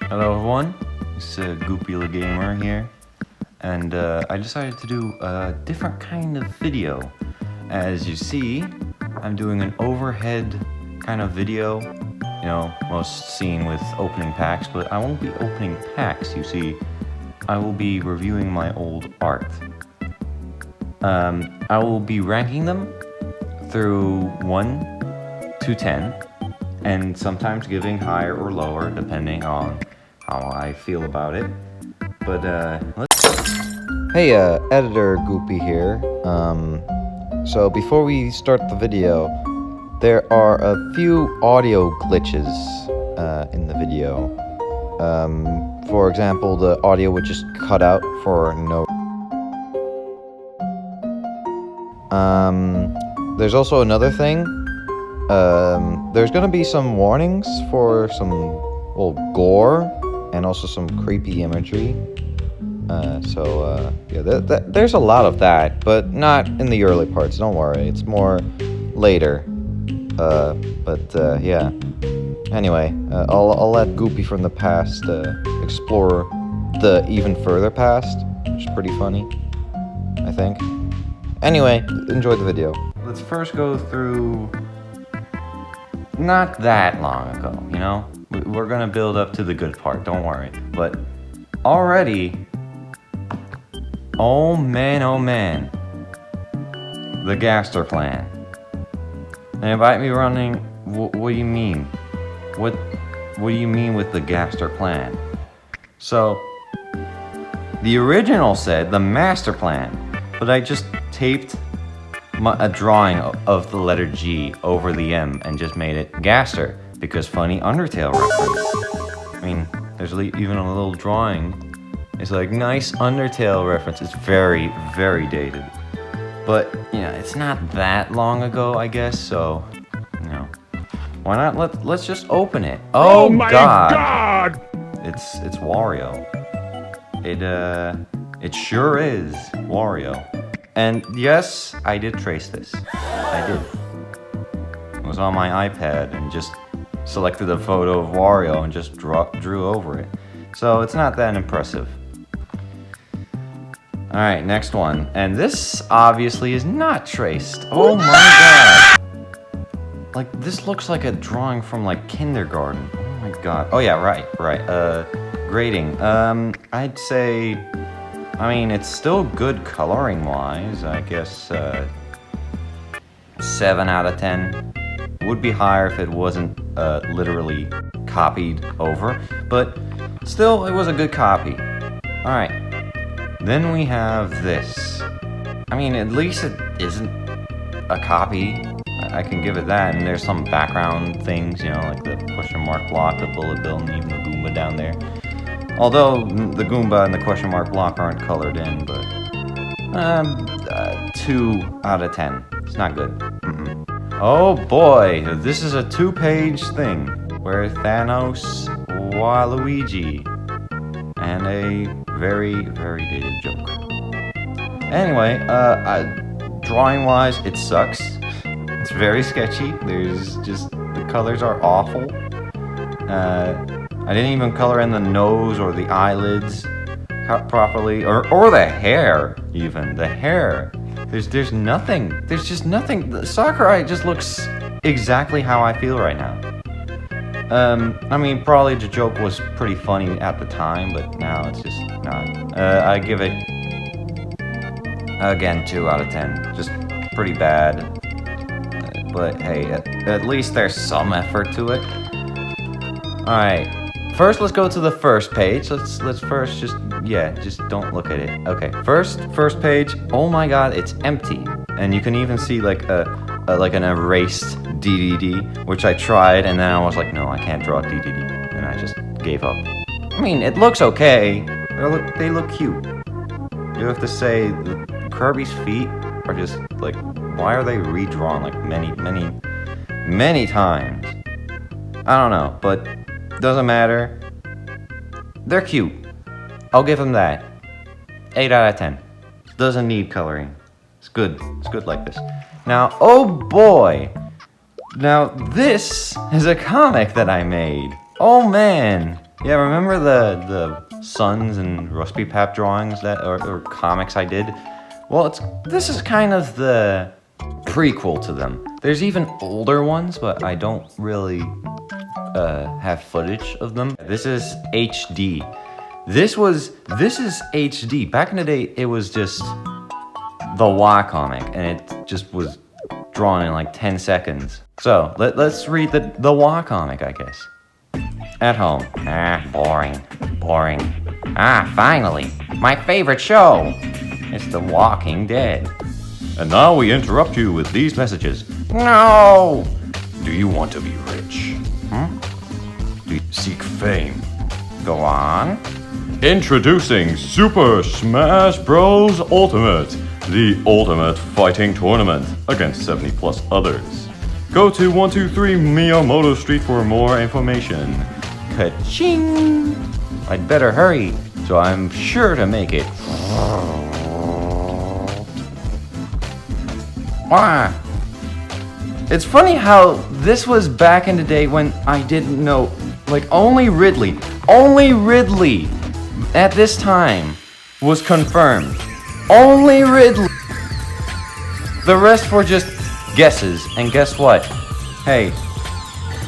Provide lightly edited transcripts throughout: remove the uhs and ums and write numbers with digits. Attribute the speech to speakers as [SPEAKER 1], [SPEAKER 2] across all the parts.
[SPEAKER 1] Hello everyone, it's Goopy the Gamer here, and I decided to do a different kind of video. As you see, I'm doing an overhead kind of video, you know, most seen with opening packs, but I won't be opening packs, you see. I will be reviewing my old art. I will be ranking them through 1 to 10, and sometimes giving higher or lower depending on how I feel about it. But Hey, editor Goopy here. So before we start the video, there are a few audio glitches in the video. For example, the audio would just cut out for no. There's also another thing. There's gonna be some warnings for some gore and also some creepy imagery. Yeah, there's a lot of that, but not in the early parts. Don't worry, it's more later. Yeah. Anyway, I'll let Goopy from the past explore the even further past, which is pretty funny, I think. Anyway, enjoy the video. Let's first go through not that long ago, you know? We're gonna build up to the good part, don't worry. But already, oh man, the Gaster plan. And invite me running, what do you mean? What do you mean with the Gaster plan? So, the original said the master plan, but I just taped a drawing of the letter G over the M and just made it Gaster, because funny Undertale reference. I mean, there's even a little drawing. It's like, nice Undertale reference. It's very, very dated. But, you know, it's not that long ago, I guess, so, you know. Why not? Let's just open it. Oh my God! It's Wario. It sure is Wario. And yes, I did trace this. I did. It was on my iPad and just selected a photo of Wario and just drew over it. So it's not that impressive. Alright, next one. And this obviously is not traced. Oh my God. Like, this looks like a drawing from like kindergarten. Oh my God. Oh yeah, right. Grading. I'd say, I mean, it's still good coloring wise. I guess 7 out of 10. Would be higher if it wasn't literally copied over, but still, it was a good copy. Alright, then we have this. I mean, at least it isn't a copy. I can give it that, and there's some background things, you know, like the question mark block, the bullet bill, and even the Goomba down there. Although the Goomba and the question mark block aren't colored in, but 2 out of 10. It's not good. Oh boy, this is a 2-page thing where Thanos, Waluigi, and a very, very dated joke. Anyway, drawing-wise, it sucks. It's very sketchy. The colors are awful. I didn't even color in the nose or the eyelids properly, or the hair, even. The hair. There's nothing. There's just nothing. Sakurai just looks exactly how I feel right now. I mean, probably the joke was pretty funny at the time, but now it's just not. I give it, again, 2 out of 10. Just pretty bad. But hey, at least there's some effort to it. Alright. First, let's go to the first page. Let's first just don't look at it. Okay, first page. Oh my God, it's empty, and you can even see like an erased DDD, which I tried, and then I was like, no, I can't draw DDD, and I just gave up. I mean, it looks okay. They look cute. You have to say, Kirby's feet are just like, why are they redrawn like many times? I don't know, but. Doesn't matter. They're cute. I'll give them that. 8 out of 10. Doesn't need coloring. It's good. It's good like this. Now, oh boy. Now, this is a comic that I made. Oh man. Yeah, remember the Sons and Rusty Pap drawings that or comics I did? Well, this is kind of the prequel to them. There's even older ones, but I don't really have footage of them. This is HD. This is HD. Back in the day, it was just the Wah comic, and it just was drawn in like 10 seconds. So let's read the Wah comic, I guess. At home. Boring. Finally, my favorite show. It's The Walking Dead. And now we interrupt you with these messages. No! Do you want to be rich? Do you seek fame? Go on. Introducing Super Smash Bros. Ultimate, the ultimate fighting tournament against 70 plus others. Go to 123 Miyamoto Street for more information. Ka-ching! I'd better hurry, so I'm sure to make it. It's funny how this was back in the day when I didn't know, like only Ridley at this time was confirmed. Only Ridley. The rest were just guesses, and guess what? Hey,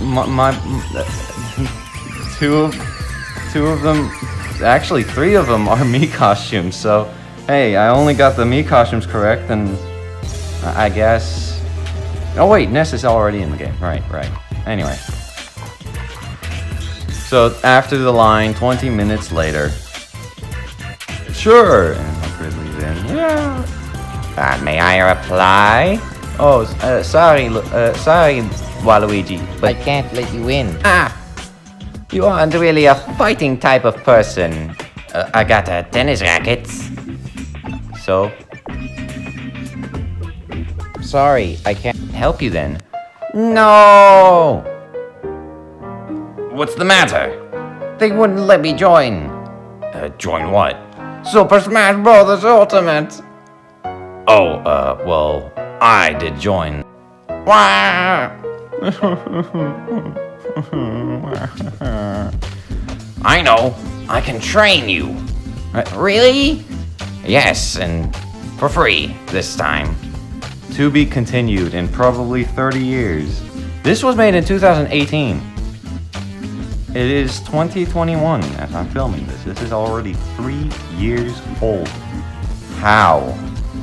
[SPEAKER 1] my two of them, actually 3 of them are me costumes. So hey, I only got the me costumes correct, and I guess. Oh wait, Ness is already in the game. Right. Anyway. So after the line, 20 minutes later. Sure. And Ridley's in. Yeah. May I reply? Oh, sorry, Waluigi, but I can't let you in. You aren't really a fighting type of person. I got a tennis racket. So? Sorry, I can't help you then. No! What's the matter? They wouldn't let me join. Join what? Super Smash Bros. Ultimate. Oh, well, I did join. I know. I can train you. Really? Yes, and for free this time. To be continued in probably 30 years. This was made in 2018. It is 2021 as I'm filming this. This is already 3 years old. How?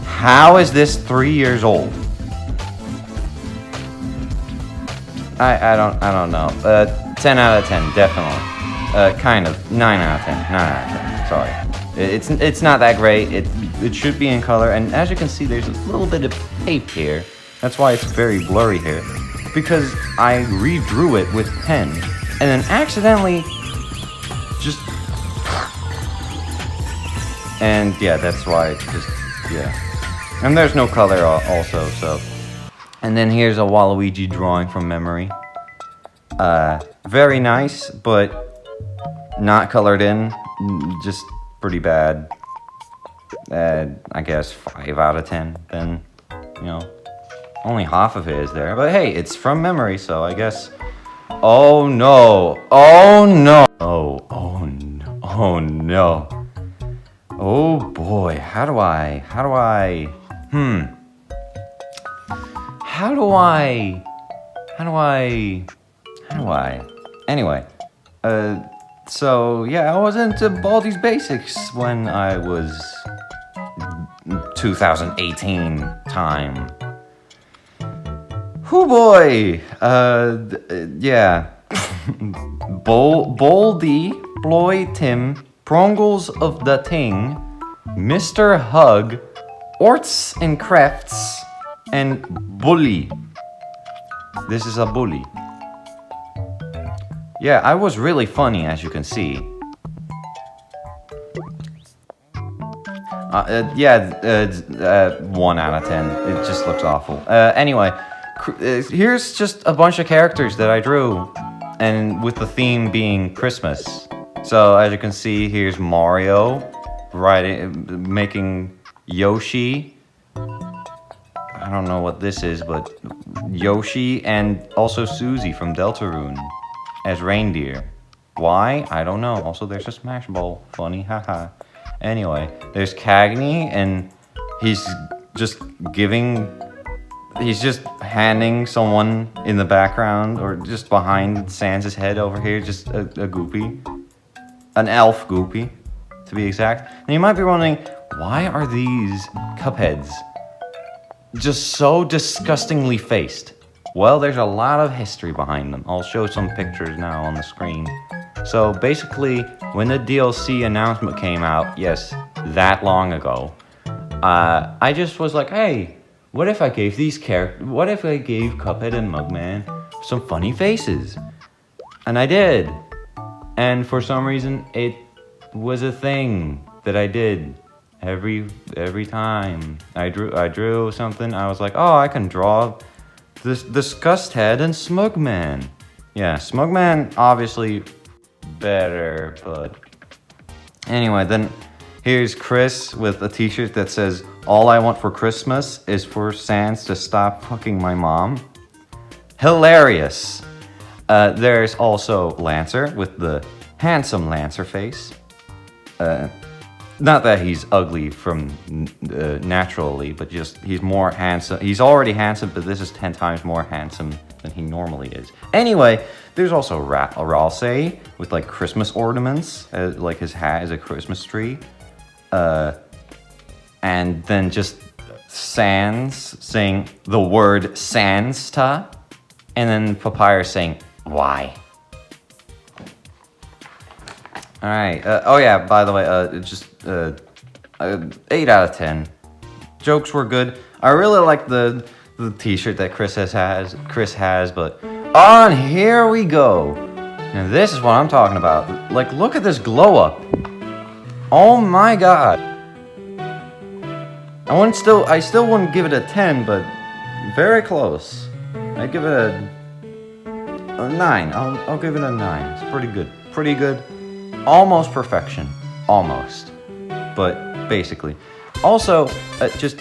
[SPEAKER 1] How is this 3 years old? I don't know. 10 out of 10, definitely. Kind of. 9 out of 10. 9 out of 10. Sorry. It's not that great. It should be in color, and as you can see, there's a little bit of tape here. That's why it's very blurry here. Because I redrew it with pen, and then accidentally just. And yeah, that's why it's just And there's no color also, so. And then here's a Waluigi drawing from memory. Very nice, but not colored in. Just pretty bad. I guess 5 out of 10. Then, only half of it is there. But hey, it's from memory, so I guess. Oh no! Oh no! Oh no! Oh no! Oh boy! How do I? Anyway, so yeah, I was into Baldi's Basics when I was 2018 time. Hoo boy! Yeah. Baldi, Bloy Tim, Prongles of the Ting, Mr. Hug, Orts and Crafts, and Bully. This is a bully. Yeah, I was really funny, as you can see. 1 out of 10. It just looks awful. Anyway, here's just a bunch of characters that I drew, and with the theme being Christmas. So, as you can see, here's Mario, making Yoshi. I don't know what this is, but Yoshi, and also Susie from Deltarune as reindeer. Why? I don't know. Also, there's a Smash Bowl. Funny, haha. Anyway, there's Cagney, and he's just handing someone in the background, or just behind Sans' head over here, just a goopy. An elf goopy, to be exact. And you might be wondering, why are these Cupheads just so disgustingly faced? Well, there's a lot of history behind them. I'll show some pictures now on the screen. So basically, when the DLC announcement came out, yes, that long ago, I just was like, hey, what if I gave Cuphead and Mugman some funny faces? And I did. And for some reason, it was a thing that I did every time I drew something. I was like, oh, I can draw this Disgust Head and Smugman. Yeah, Smugman obviously better, but anyway, then here's Chris with a t-shirt that says, all I want for Christmas is for Sans to stop fucking my mom. Hilarious. There's also Lancer with the handsome Lancer face. Not that he's ugly from naturally, but just he's more handsome. He's already handsome, but this is 10 times more handsome than he normally is. Anyway, there's also Ralsei with like Christmas ornaments, like his hat is a Christmas tree. And then just Sans saying the word Sansta, and then Papyrus saying, why? Alright, oh yeah, by the way, just 8 out of 10. Jokes were good. I really like the t-shirt that Chris has, but on here we go. And this is what I'm talking about. Like, look at this glow up. Oh my god. I still wouldn't give it a 10, but very close. I'd give it a 9. I'll give it a 9. It's pretty good. Pretty good. Almost perfection. Almost. But basically. Also, just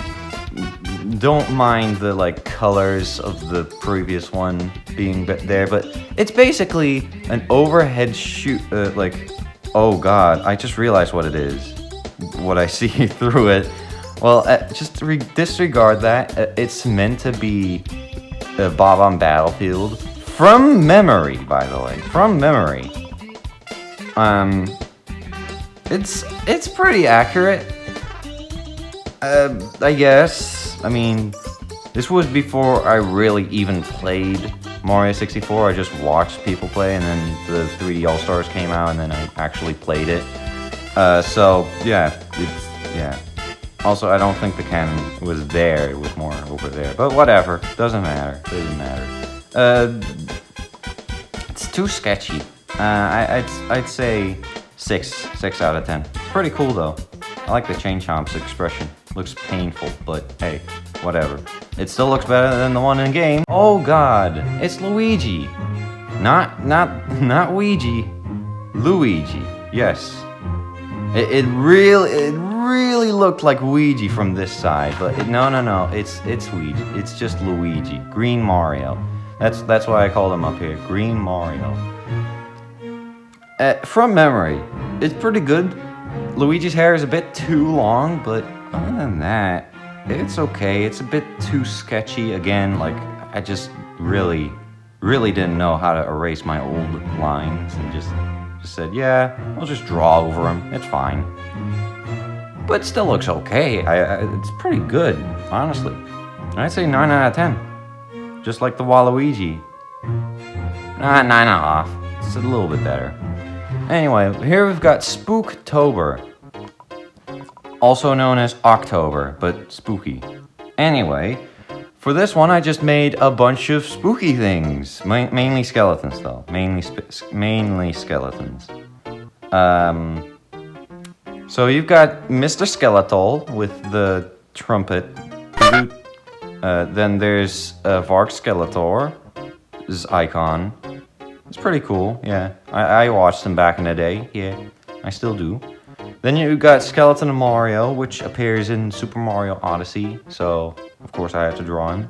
[SPEAKER 1] don't mind the like colors of the previous one being there, but it's basically an overhead shoot, like, oh god, I just realized what it is. What I see through it. Well, just disregard that. It's meant to be Bob on Battlefield. From memory, by the way. From memory. It's pretty accurate. I guess. I mean, this was before I really even played Mario 64. I just watched people play, and then the 3D All-Stars came out, and then I actually played it. So, yeah. Yeah. Also, I don't think the cannon was there. It was more over there. But whatever. Doesn't matter. It's too sketchy. I'd say 6 out of 10. It's pretty cool, though. I like the Chain Chomp's expression. Looks painful, but hey, whatever. It still looks better than the one in game. Oh god, it's Luigi. Not Ouija. Luigi. Yes. It really looked like Ouija from this side, but no. It's Ouija. It's just Luigi. Green Mario. That's why I called him up here. Green Mario. From memory, it's pretty good. Luigi's hair is a bit too long, but other than that, it's okay. It's a bit too sketchy. Again, like, I just really didn't know how to erase my old lines, and just said, yeah, I'll just draw over them. It's fine. But it still looks okay. It's pretty good, honestly. I'd say 9 out of 10. Just like the Waluigi. 9.5. It's a little bit better. Anyway, here we've got Spooktober. Also known as October, but spooky. Anyway, for this one I just made a bunch of spooky things. Mainly skeletons, though. Mainly skeletons. So you've got Mr. Skeletal with the trumpet. Then there's Vark Skeletor's icon. It's pretty cool, yeah. I watched them back in the day, yeah. I still do. Then you got Skeleton and Mario, which appears in Super Mario Odyssey, so of course I have to draw him.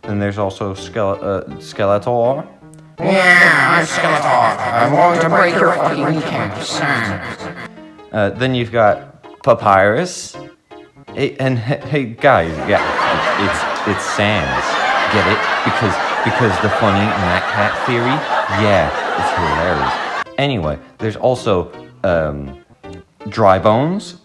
[SPEAKER 1] Then there's also Skeletor,
[SPEAKER 2] Yeah, I'm Skeletor. I'm going to break your fucking kneecaps.
[SPEAKER 1] Then you've got Papyrus. Hey guys, yeah, it's Sans. Get it? Because the funny Mac Cat theory? Yeah, it's hilarious. Anyway, there's also Dry Bones,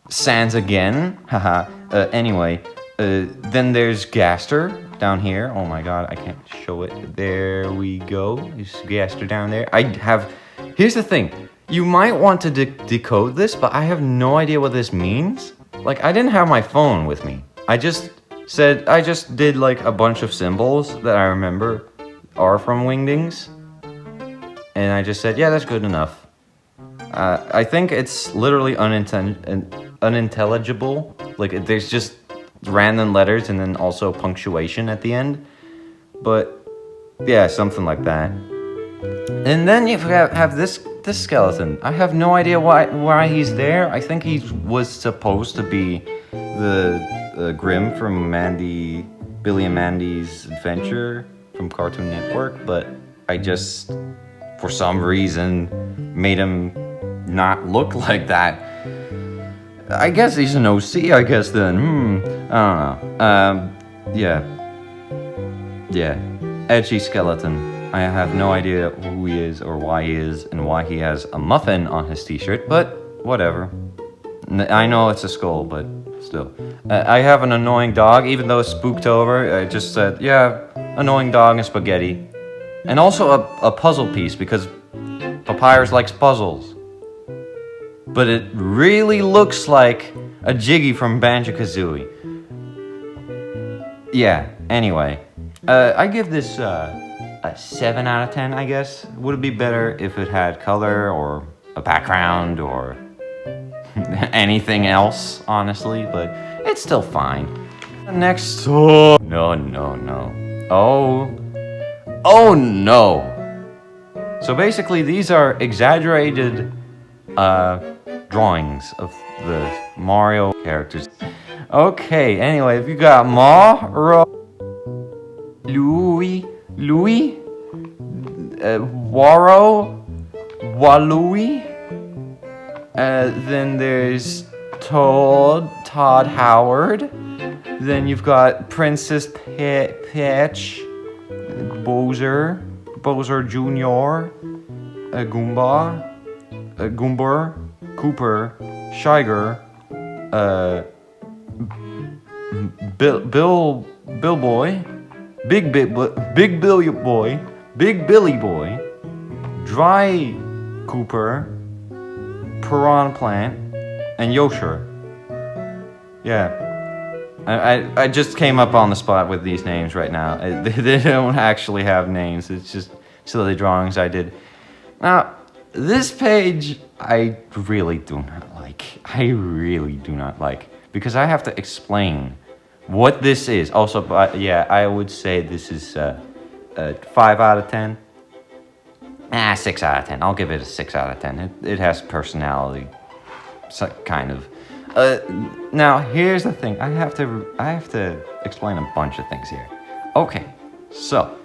[SPEAKER 1] Sans again, haha. Anyway, then there's Gaster down here. Oh my god, I can't show it. There we go. There's Gaster down there. Here's the thing. You might want to decode this, but I have no idea what this means. Like, I didn't have my phone with me. I just did like a bunch of symbols that I remember are from Wingdings. And I just said, yeah, that's good enough. I think it's literally unintelligible. Like, there's just random letters and then also punctuation at the end. But, yeah, something like that. And then you have this skeleton. I have no idea why he's there. I think he was supposed to be the Grimm from Billy and Mandy's Adventure from Cartoon Network, but I just, for some reason, made him not look like that. I guess he's an OC, I guess then. I don't know. Yeah. Edgy skeleton. I have no idea who he is or why he is and why he has a muffin on his t-shirt, but whatever. I know it's a skull, but still. I have an annoying dog, even though it's Spooktober. I just said, yeah, annoying dog and spaghetti. And also a puzzle piece, because Papyrus likes puzzles. But it really looks like a Jiggy from Banjo-Kazooie. Yeah, anyway. I give this a 7 out of 10, I guess. Would it be better if it had color or a background or anything else, honestly, but it's still fine. Next, no. Oh no. So basically, these are exaggerated drawings of the Mario characters. Okay, anyway, if you got Mario, Louie, Waro, Walui. Then there's Todd Howard. Then you've got Princess Peach, Bowser Jr., Goomba, Cooper, Shiger, Bill Boy, Big Billy Boy, Dry Cooper, Piranha Plant, and Yosher. Yeah. I just came up on the spot with these names right now. They don't actually have names. It's just silly drawings I did. Now, this page I really do not like. Because I have to explain what this is. Also, yeah, I would say this is a 5 out of 10. 6 out of 10. I'll give it a 6 out of 10. It has personality, kind of. Now here's the thing. I have to explain a bunch of things here. Okay, so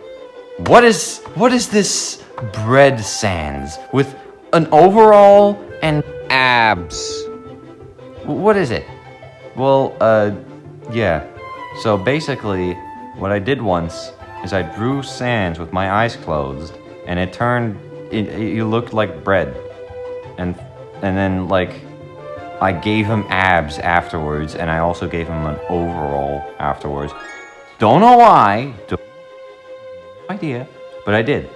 [SPEAKER 1] what is this bread Sans with an overall and abs? What is it? Well, yeah. So basically, what I did once is I drew Sans with my eyes closed, and it looked like bread, and then like I gave him abs afterwards, and I also gave him an overall afterwards. Don't know why, no idea, but I did.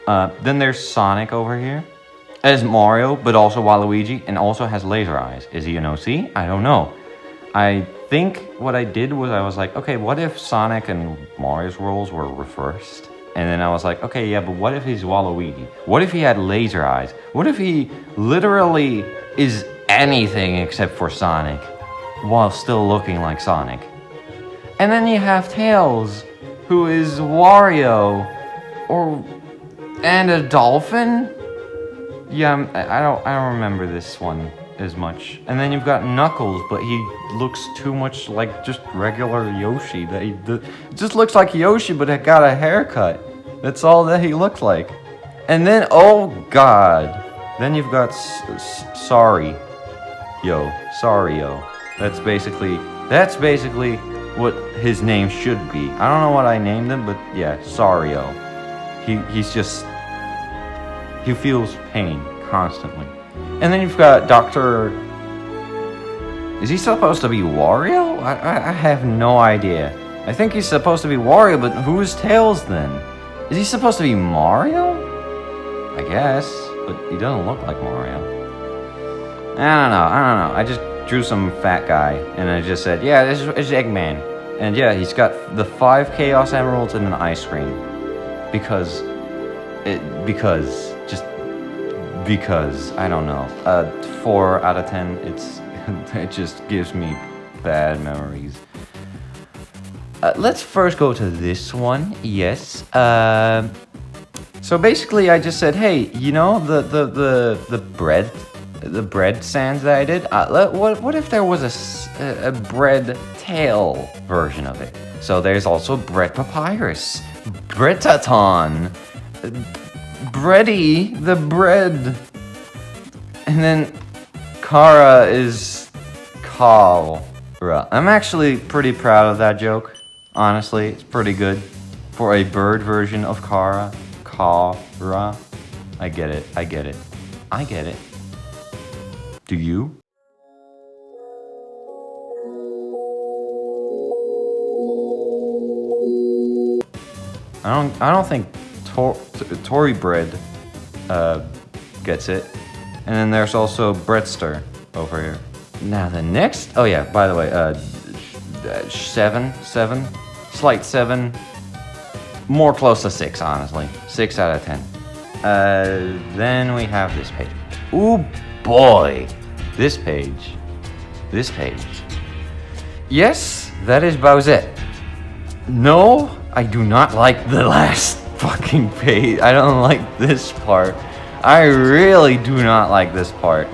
[SPEAKER 1] Then there's Sonic over here as Mario, but also Waluigi, and also has laser eyes. Is he an OC? I don't know. I think what I did was I was like, okay, what if Sonic and Mario's roles were reversed? And then I was like, okay, yeah, but what if he's Waluigi? What if he had laser eyes? What if he literally is anything except for Sonic, while still looking like Sonic? And then you have Tails, who is Wario, and a dolphin? Yeah, I don't remember this one as much. And then you've got Knuckles, but he looks too much like just regular Yoshi. It just looks like Yoshi, but it got a haircut. That's all that he looked like. And then, oh god. Then you've got Sorry. Sario. That's basically what his name should be. I don't know what I named him, but yeah, Sario. He feels pain constantly. And then you've got Dr. Is he supposed to be Wario? I have no idea. I think he's supposed to be Wario, but who's Tails then? Is he supposed to be Mario? I guess, but he doesn't look like Mario. I don't know. I just drew some fat guy, and I just said, yeah, this is Eggman. And yeah, he's got the 5 Chaos Emeralds and an ice cream. Because, I don't know. 4 out of 10, it just gives me bad memories. Let's first go to this one. Yes. So basically, I just said, hey, you know the bread sands that I did. What if there was a bread tail version of it? So there's also bread papyrus, breadaton, bready the bread, and then Kara is Kara. I'm actually pretty proud of that joke. Honestly, it's pretty good for a bird version of Kara. Kara. I get it. Do you? I don't think Tory Bread gets it. And then there's also Breadster over here. Now the next, oh yeah, by the way, 7, slight 7, more close to 6, honestly. 6 out of 10. Then we have this page. Ooh boy, this page. Yes, that is Bowsette. No, I do not like the last fucking page. I don't like this part. I really do not like this part.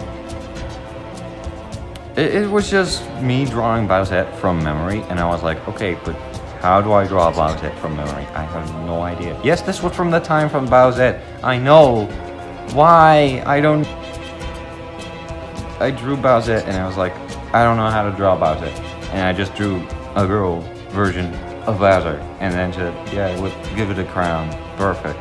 [SPEAKER 1] It was just me drawing Bowsette from memory, and I was like, okay, but how do I draw Bowsette from memory? I have no idea. Yes, this was from the time from Bowsette. I know. Why? I drew Bowsette, and I was like, I don't know how to draw Bowsette. And I just drew a girl version of Bowser, and then give it a crown. Perfect.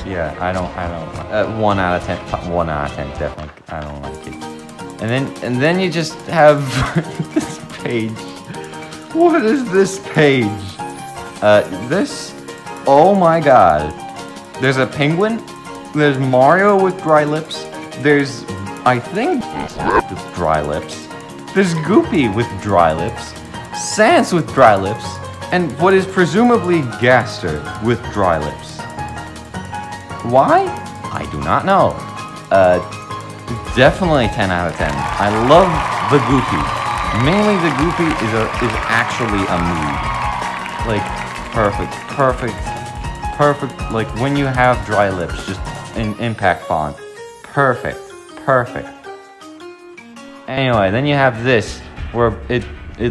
[SPEAKER 1] Yeah, I don't. 1 out of 10. 1 out of 10, definitely. I don't like it. And then you just have this page. What is this page? Oh my god. There's a penguin. There's Mario with dry lips. There's, I think, with dry lips. There's Goopy with dry lips. Sans with dry lips. And what is presumably Gaster with dry lips. Why? I do not know. Definitely 10 out of 10. I love the Goopy. Mainly the Goopy is actually a mood. Like, perfect. Like, when you have dry lips, just in impact font. Perfect. Anyway, then you have this, where it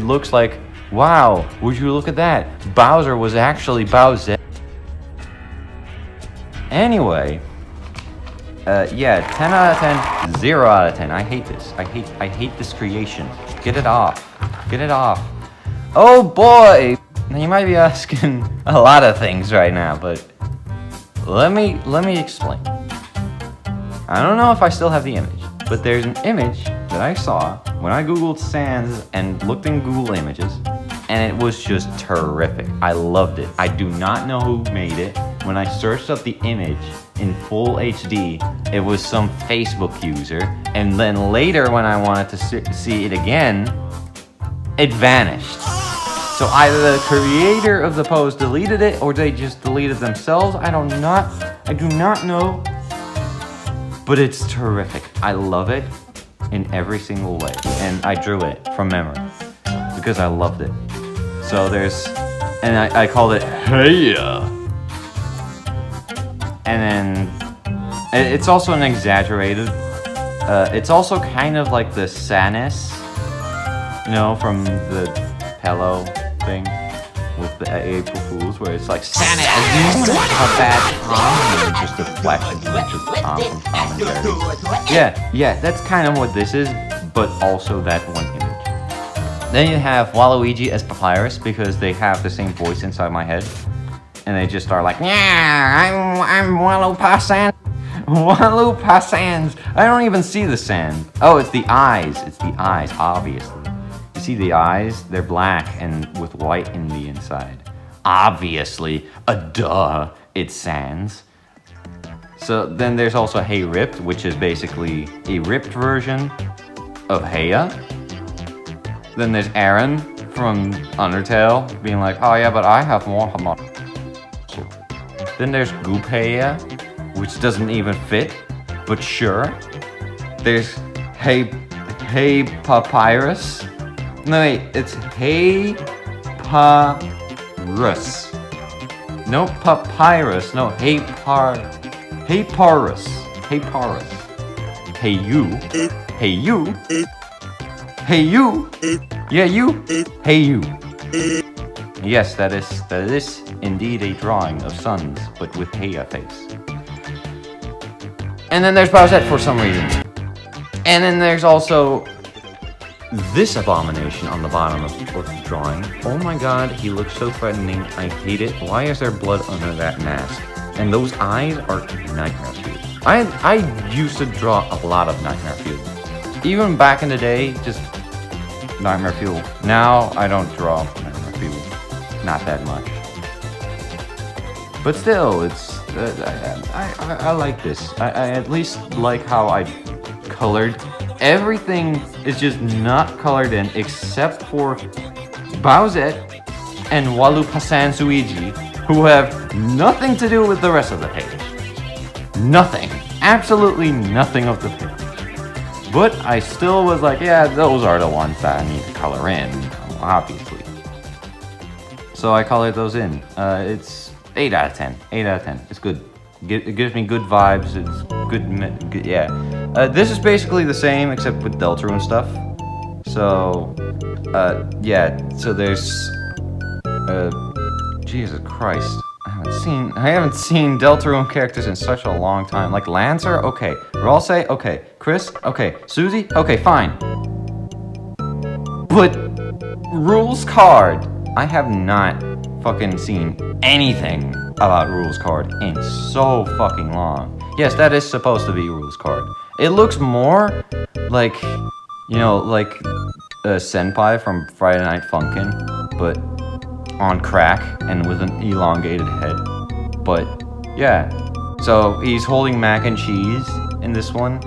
[SPEAKER 1] looks like, wow, would you look at that? Bowser was actually Bowsette. Anyway, 10 out of 10, 0 out of 10. I hate this. I hate this creation. Get it off. Oh boy! Now you might be asking a lot of things right now, but let me explain. I don't know if I still have the image, but there's an image that I saw when I googled Sans and looked in Google Images, and it was just terrific. I loved it. I do not know who made it. When I searched up the image in full HD, it was some Facebook user, and then later when I wanted to see it again, it vanished. So either the creator of the post deleted it, or they just deleted themselves. I do not know, but it's terrific. I love it in every single way, and I drew it from memory because I loved it. So I called it Hey-ya. And then it's also an exaggerated. It's also kind of like the Sanis, from the Hello thing. with the April Fools, where it's like Santa is a bad Tom, and just a flash of Tom from Tom and Jerry. Yeah, that's kind of what this is, but also that one image. Then you have Waluigi as Papyrus, because they have the same voice inside my head, and they just are like, yeah, I'm Walupa Sans. Walupa Sans. I don't even see the sand. Oh, it's the eyes. It's the eyes, obviously. You see the eyes? They're black and with white in the inside. Obviously, duh, it's Sans. So then there's also Hey Ripped, which is basically a ripped version of Heya. Then there's Aaron from Undertale being like, oh yeah, but I have more muscle. Then there's Goop Heya, which doesn't even fit, but sure. There's Hey Papyrus. No wait, it's Hey Papyrus. No Papyrus, no Hey Parus. Hey Parus. Hey you. Hey you. Hey you. Yeah you. Hey you. Yes, that is indeed a drawing of suns, but with Heya face. And then there's Bowsette for some reason. And then there's also this abomination on the bottom of the drawing. Oh my god, he looks so threatening. I hate it. Why is there blood under that mask? And those eyes are Nightmare Fuel. I used to draw a lot of Nightmare Fuel. Even back in the day, just Nightmare Fuel. Now I don't draw Nightmare Fuel. Not that much. But still, it's I like this. I at least like how I colored. Everything is just not colored in except for Bowsette and Walupa Sans Luigi, who have nothing to do with the rest of the page. Nothing. Absolutely nothing of the page. But I still was like, yeah, those are the ones that I need to color in, obviously. So I colored those in. It's 8 out of 10. 8 out of 10. It's good. It gives me good vibes. It's good, yeah. This is basically the same except with Deltarune stuff. So, yeah. So there's, Jesus Christ. I haven't seen Deltarune characters in such a long time. Like Lancer, okay. Ralsei, okay. Chris, okay. Susie, okay, fine. But Rules Card, I have not fucking seen anything about Rules Card in so fucking long. Yes, that is supposed to be Rules Card. It looks more like, you know, like Senpai from Friday Night Funkin', but on crack and with an elongated head. But yeah, so he's holding mac and cheese in this one.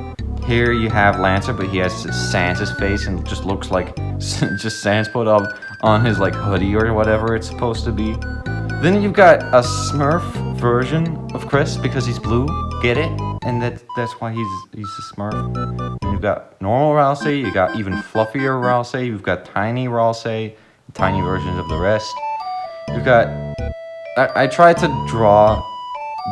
[SPEAKER 1] Here you have Lancer, but he has Sans's face and just looks like just Sans put up on his like hoodie or whatever it's supposed to be. Then you've got a Smurf version of Chris because he's blue. Get it? And that's why he's a Smurf. And you've got normal Ralsei, you got even fluffier Ralsei, you've got tiny Ralsei, tiny versions of the rest. You've got... I tried to draw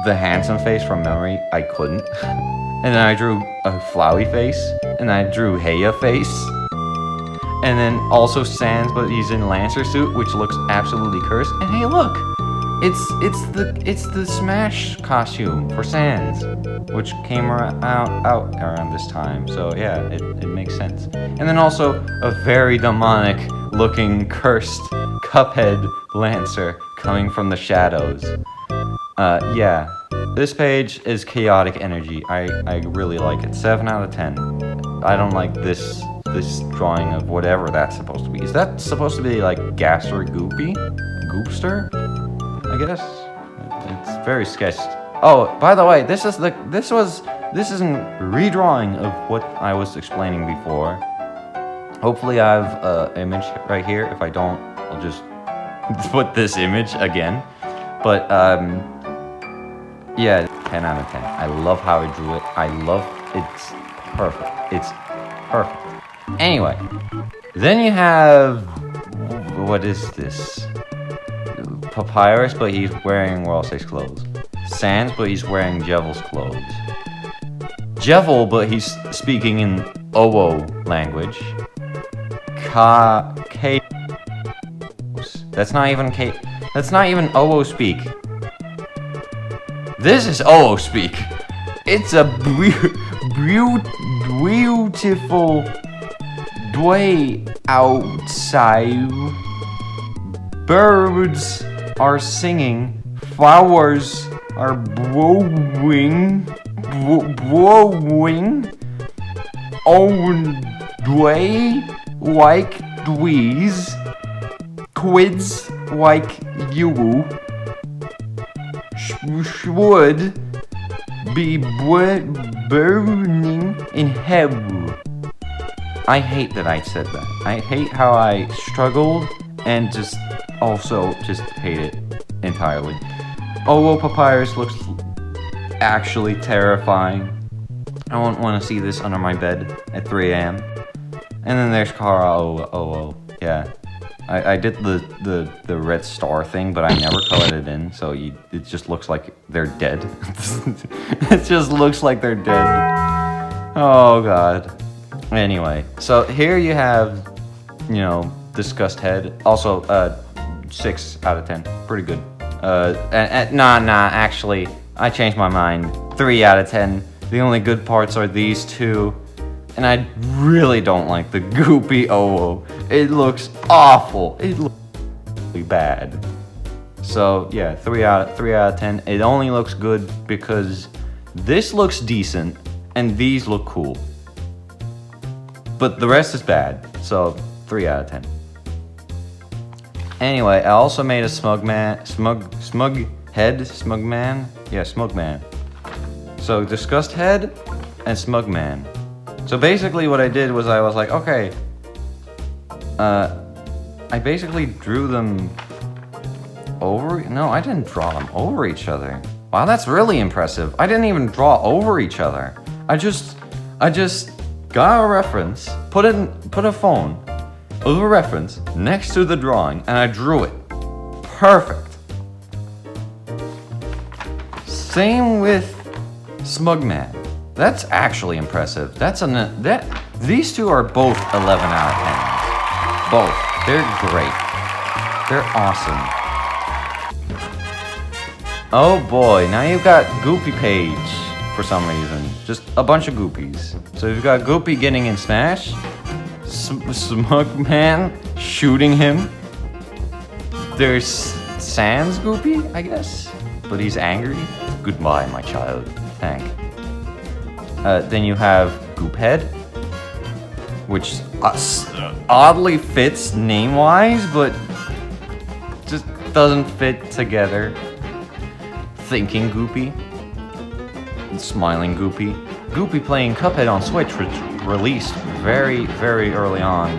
[SPEAKER 1] the handsome face from memory. I couldn't. And then I drew a Flowey face. And I drew Heya face. And then also Sans, but he's in Lancer suit, which looks absolutely cursed. And hey, look! It's the Smash costume for Sans, which came out around this time. So yeah, it makes sense. And then also a very demonic looking cursed Cuphead Lancer coming from the shadows. Yeah, this page is chaotic energy. I really like it. 7 out of 10. I don't like this drawing of whatever that's supposed to be. Is that supposed to be like Gaster Goopy? Goopster? I guess. It's very sketched. Oh, by the way, this is a redrawing of what I was explaining before. Hopefully I have an image right here. If I don't, I'll just put this image again. But yeah, 10 out of 10. I love how I drew it. It's perfect. It's perfect. Anyway, then you have, what is this? Papyrus, but he's wearing Ralsei's clothes. Sans, but he's wearing Jevel's clothes. Jevel, but he's speaking in Owo language. That's not even That's not even OO speak. This is OO speak. It's a beautiful day outside. Birds are singing. Flowers are blowing. On way like dweez. Quids like you should be burning in hell. I hate that I said that. I hate how I struggled and just hate it entirely. Oh, well, Papyrus looks actually terrifying. I won't want to see this under my bed at 3 a.m. And then there's Kara. Oh, yeah. I did the red star thing, but I never colored it in, so it just looks like they're dead. It just looks like they're dead. Oh god. Anyway, so here you have, disgust head. Also, 6 out of 10, pretty good. Actually, I changed my mind. 3 out of 10. The only good parts are these two. And I really don't like the goopy OO. It looks awful. It looks really bad. So yeah, 3 out of 10. It only looks good because this looks decent and these look cool. But the rest is bad. So 3 out of 10. Anyway, I also made a smug man. Yeah, smug man. So disgust head and smug man. So basically what I did was I was like, okay, I basically drew them over, no, I didn't draw them over each other. Wow, that's really impressive. I didn't even draw over each other. I just got a reference, put a phone of a reference next to the drawing, and I drew it. Perfect. Same with Smugman. That's actually impressive. These two are both 11 out of 10. Both. They're great. They're awesome. Oh boy, now you've got Goopy Page for some reason. Just a bunch of Goopies. So you've got Goopy getting in Smash, Smugman shooting him. There's Sans Goopy, I guess, but he's angry. Goodbye, my child. Thank. Then you have Goophead, which oddly fits name-wise, but just doesn't fit together. Thinking Goopy, and Smiling Goopy. Goopy playing Cuphead on Switch, which released very, very early on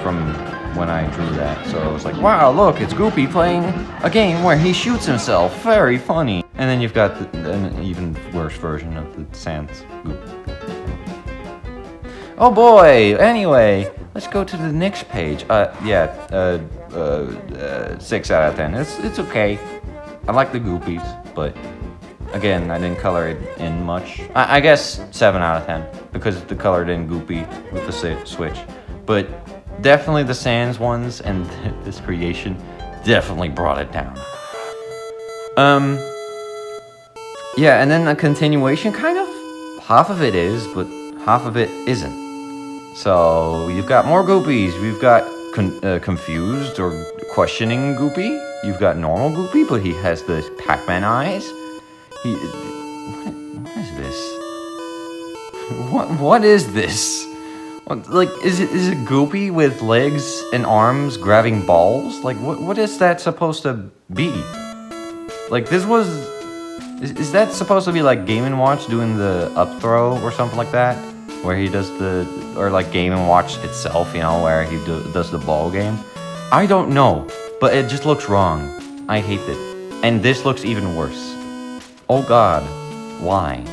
[SPEAKER 1] from when I drew that. So I was like, wow, look, it's Goopy playing a game where he shoots himself. Very funny. And then you've got an even worse version of the Sans Goop. Oh boy! Anyway, let's go to the next page. 6 out of 10. It's okay. I like the Goopies, but again, I didn't color it in much. I guess 7 out of 10 because the colored in Goopy with the Switch. But definitely the Sans ones and this creation definitely brought it down. Yeah, and then a continuation, kind of. Half of it is, but half of it isn't. So you've got more Goopies. We've got confused or questioning Goopy. You've got normal Goopy, but he has the Pac-Man eyes. What is this? What is this? Is it Goopy with legs and arms grabbing balls? Like, what is that supposed to be? Like, this was... Is that supposed to be like Game & Watch doing the up throw or something like that? Where he does or like Game & Watch itself, where he does the ball game? I don't know, but it just looks wrong. I hate it. And this looks even worse. Oh god, why?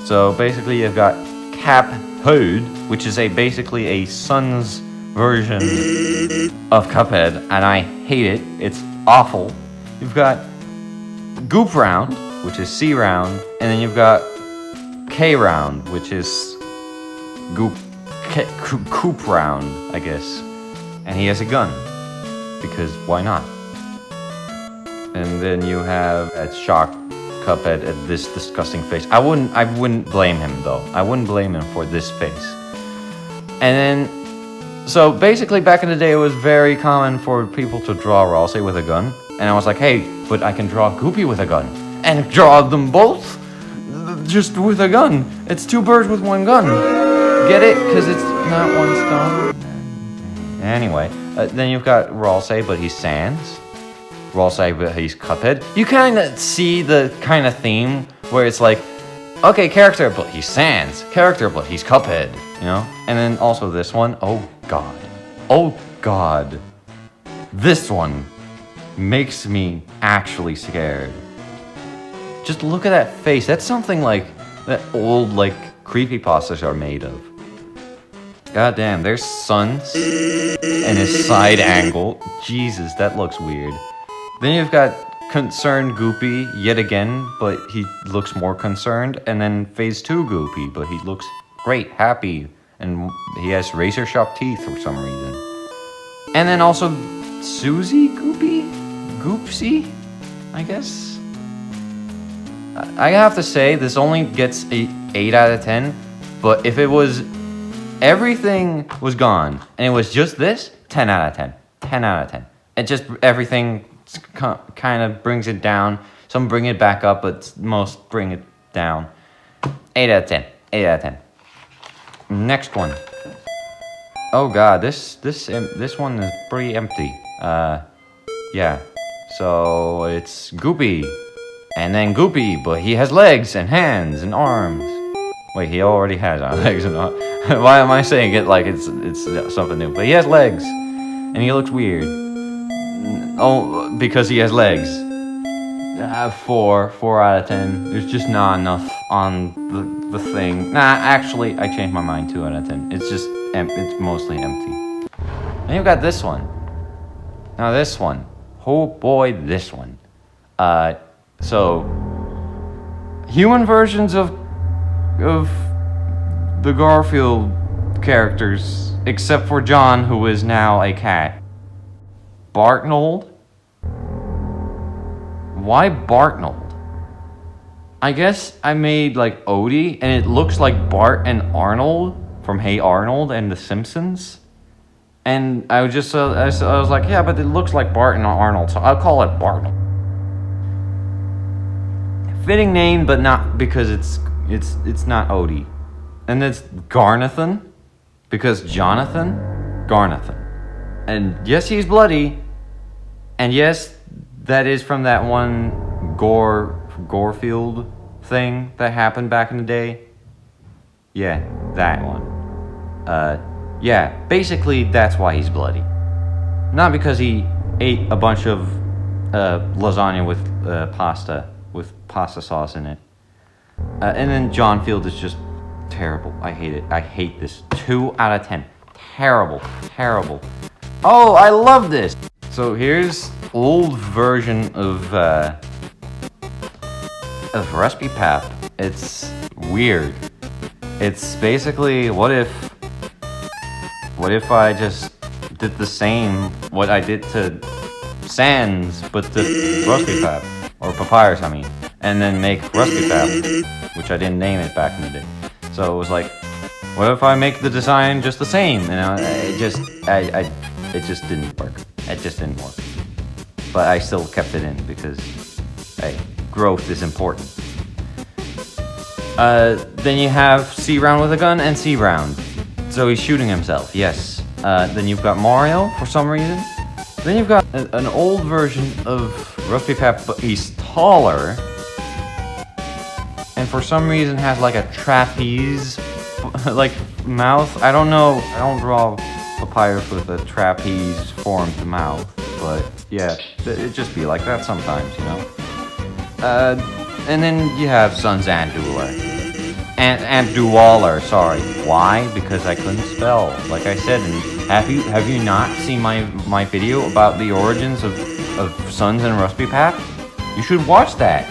[SPEAKER 1] So basically you've got Cap Hood, which is basically a Sun's version of Cuphead, and I hate it. It's awful. You've got Goop Round, which is C Round, and then you've got K Round, which is Coop Round, I guess. And he has a gun. because why not? And then you have at shock Cuphead at this disgusting face. I wouldn't blame him though. I wouldn't blame him for this face. And then, so basically back in the day, it was very common for people to draw Ralsei with a gun. And I was like, hey, but I can draw Goopy with a gun. And draw them both just with a gun. It's 2 birds with 1 gun. Get it? Because it's not 1 stone. Anyway, then you've got Ralsei, but he's Sans. Ralsei, but he's Cuphead. You kind of see the kind of theme where it's like, okay, character, but he's Sans. Character, but he's Cuphead. You know? And then also this one. Oh, God. Oh, God. This one makes me actually scared. Just look at that face. That's something like that old, like, creepypastas are made of. God damn, there's suns and his side angle. Jesus, that looks weird. Then you've got concerned Goopy yet again, but he looks more concerned. And then phase 2 Goopy, but he looks great, happy, and he has razor sharp teeth for some reason. And then also Susie Goopy? Goopsy? I guess? I have to say, this only gets a 8 out of 10, but if it was, everything was gone, and it was just this, 10 out of 10. 10 out of 10. It just, everything kind of brings it down. Some bring it back up, but most bring it down. 8 out of 10. 8 out of 10. Next one. Oh god, this one is pretty empty. Yeah. So it's Goopy. And then Goopy, but he has legs and hands and arms. Wait, he already has legs and arms. Why am I saying it like it's something new? But he has legs. And he looks weird. Oh, because he has legs. 4 out of 10. There's just not enough on the thing. Nah, actually, I changed my mind. 2 out of 10. It's just, it's mostly empty. Then you've got this one. Now this one. Oh boy, this one. So, human versions of the Garfield characters, except for John, who is now a cat. Bartnold? Why Bartnold? I guess I made like Odie, and it looks like Bart and Arnold from Hey Arnold and The Simpsons. And I was just, I was like, yeah, but it looks like Bart and Arnold, so I'll call it Bartnold. Fitting name, but not because it's not Odie. And it's Garnathan, because Jonathan Garnathan. And yes, he's bloody. And yes, that is from that one Gorefield thing that happened back in the day. Yeah, that one. Yeah, basically that's why he's bloody. Not because he ate a bunch of lasagna with pasta sauce in it. And then John Field is just terrible. I hate it. I hate this. 2 out of 10. Terrible. Terrible. Oh, I love this! So here's old version of Recipe Pap. It's weird. It's basically, what if I just did the same, what I did to Sans, but the Recipe Pap. Or Papyrus, I mean. And then make Recipe Pap, which I didn't name it back in the day. So it was like, what if I make the design just the same? You know, it just didn't work. It just didn't work. But I still kept it in because, hey, growth is important. Then you have C-Round with a gun and C-Round. So he's shooting himself, yes. Then you've got Mario for some reason. Then you've got an old version of Recipe Pap, but he's taller. And for some reason has like a trapeze, like, mouth. I don't know, I don't draw Papyrus with a trapeze formed mouth. But yeah, it just be like that sometimes, you know? And then you have Sons and Dueler. And Dualler, sorry. Why? Because I couldn't spell, like I said. And have you not seen my video about the origins of Sons and Recipe Pap? You should watch that.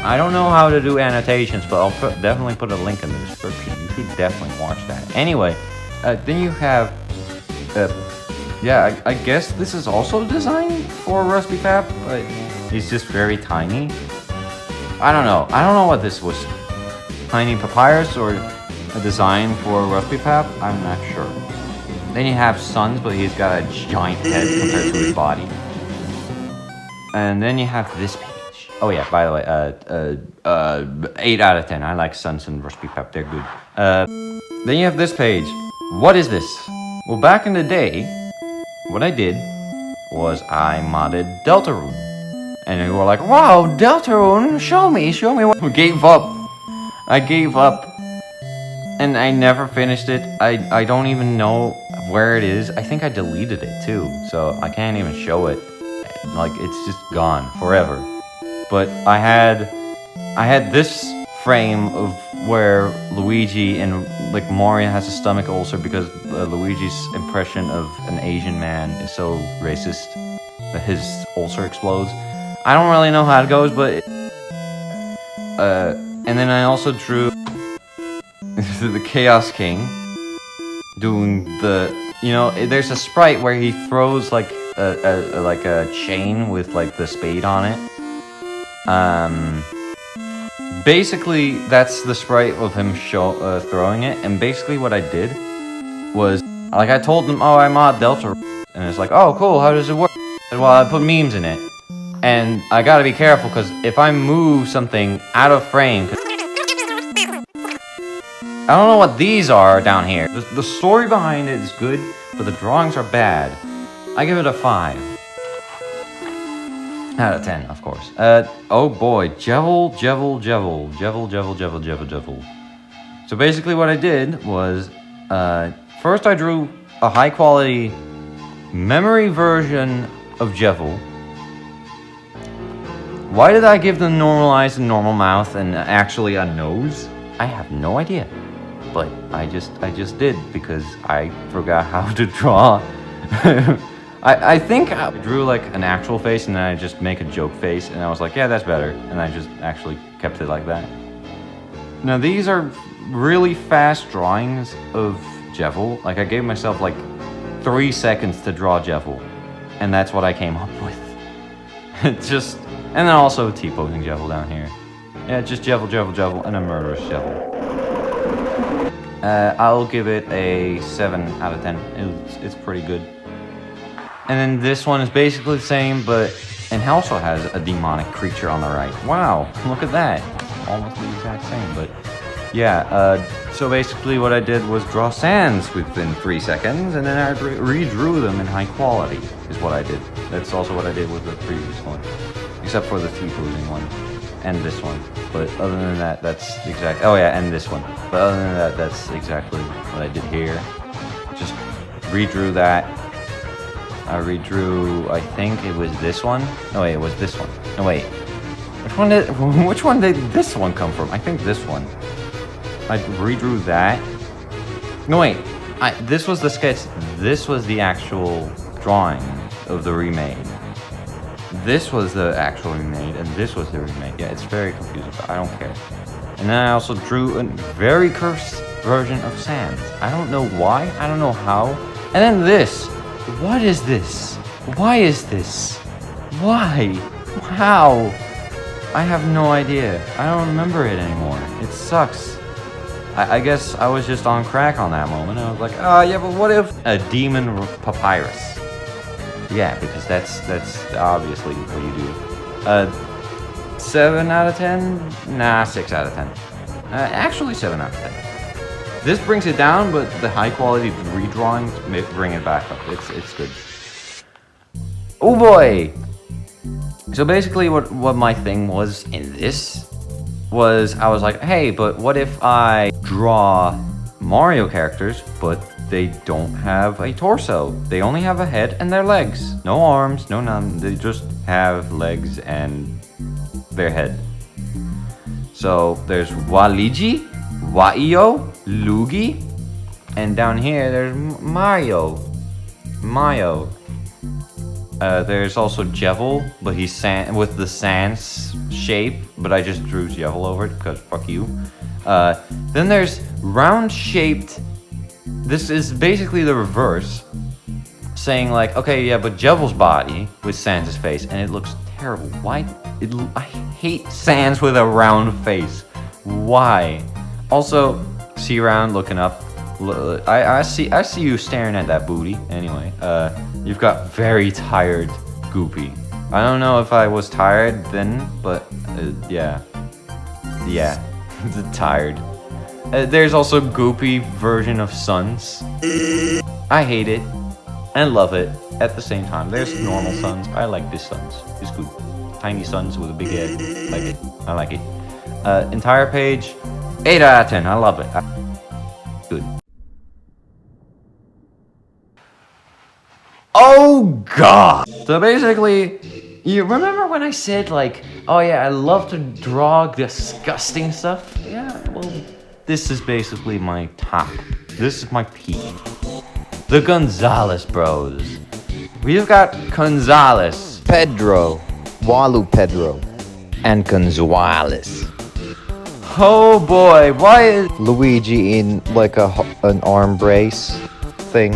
[SPEAKER 1] I don't know how to do annotations, but I'll definitely put a link in the description. You should definitely watch that. Anyway, then you have yeah, I guess this is also designed for Rusty Pap, but he's just very tiny. I don't know. I don't know what this was. Tiny Papyrus or a design for Rusty Pap? I'm not sure. Then you have Sons, but he's got a giant head compared to his body. And then you have this page. Oh yeah, by the way, 8 out of 10. I like Sons and Rusty Pap. They're good. Then you have this page. What is this? Well, back in the day, what I did was I modded Deltarune. And they were like, wow, Deltarune, show me what. I gave up. And I never finished it. I don't even know where it is. I think I deleted it too. So I can't even show it. Like, it's just gone forever. But I had this frame of where Luigi and like Mario has a stomach ulcer because Luigi's impression of an Asian man is so racist that his ulcer explodes. I don't really know how it goes, but and then I also drew the Chaos King doing the, you know, there's a sprite where he throws like a chain with like the spade on it. Basically, that's the sprite of him throwing it, and basically what I did was, like, I told them, oh, I mod Delta, and it's like, oh, cool, how does it work? And, well, I put memes in it, and I gotta be careful, because if I move something out of frame, I don't know what these are down here. The story behind it is good, but the drawings are bad. I give it a 5. Out of 10, of course. Oh boy, Jevil. So basically what I did was, first I drew a high quality memory version of Jevil. Why did I give them normal eyes and normal mouth and actually a nose? I have no idea. But I just did because I forgot how to draw. I think I drew like an actual face and then I just make a joke face and I was like, yeah, that's better. And I just actually kept it like that. Now these are really fast drawings of Jevil. Like I gave myself like 3 seconds to draw Jevil. And that's what I came up with. And then also T-posing Jevil down here. Yeah, just Jevil, and a murderous Jevil. I'll give it a 7 out of 10. It's pretty good. And then this one is basically the same, but and also has a demonic creature on the right. Wow, look at that. Almost the exact same, but yeah. So basically what I did was draw sands within 3 seconds, and then I redrew them in high quality, is what I did. That's also what I did with the previous one. Except for the T-posing one. And this one. But other than that, that's exact. Oh yeah, and this one. But other than that, that's exactly what I did here. Just redrew that. I redrew, I think it was this one. No wait, it was this one. No wait. Which one did this one come from? I think this one. I redrew that. No wait. This was the sketch. This was the actual drawing of the remade. This was the actual remade, and this was the remade. Yeah, it's very confusing, but I don't care. And then I also drew a very cursed version of Sans. I don't know why. I don't know how. And then this. What is this? Why is this? Why? How? I have no idea. I don't remember it anymore. It sucks. I guess I was just on crack on that moment. I was like, oh yeah, but what if a demon papyrus? Yeah, because that's obviously what you do. 7 out of 10? Nah, 6 out of 10. Actually 7 out of 10. This brings it down, but the high quality redrawings bring it back up. It's good. Oh boy! So basically what my thing was in this was I was like, hey, but what if I draw Mario characters, but they don't have a torso? They only have a head and their legs. No arms, no none. They just have legs and their head. So there's Waluigi, Wario, Luigi, and down here there's Mario. There's also Jevil, but he's with the sans shape, but I just drew Jevil over it because fuck you. Then there's round-shaped. This is basically the reverse. saying like, okay, yeah, but Jebel's body with Sans' face, and it looks terrible. Why? I hate Sans with a round face. Why? Also, see around, looking up. I see you staring at that booty. Anyway, you've got very tired Goopy. I don't know if I was tired then, but yeah, tired. There's also Goopy version of Suns. I hate it and love it at the same time. There's normal Suns. I like this Suns. It's good. Tiny Suns with a big head. Like it. I like it. Entire page, 8 out of 10. I love it. Good. Oh God! So basically, you remember when I said like, oh yeah, I love to draw disgusting stuff? Yeah, well, this is basically my top. This is my peak. The Gonzalez Bros. We've got Gonzalez,
[SPEAKER 3] Pedro, Walu Pedro, and Gonzales.
[SPEAKER 1] Oh boy, why is
[SPEAKER 3] Luigi in like an arm brace thing.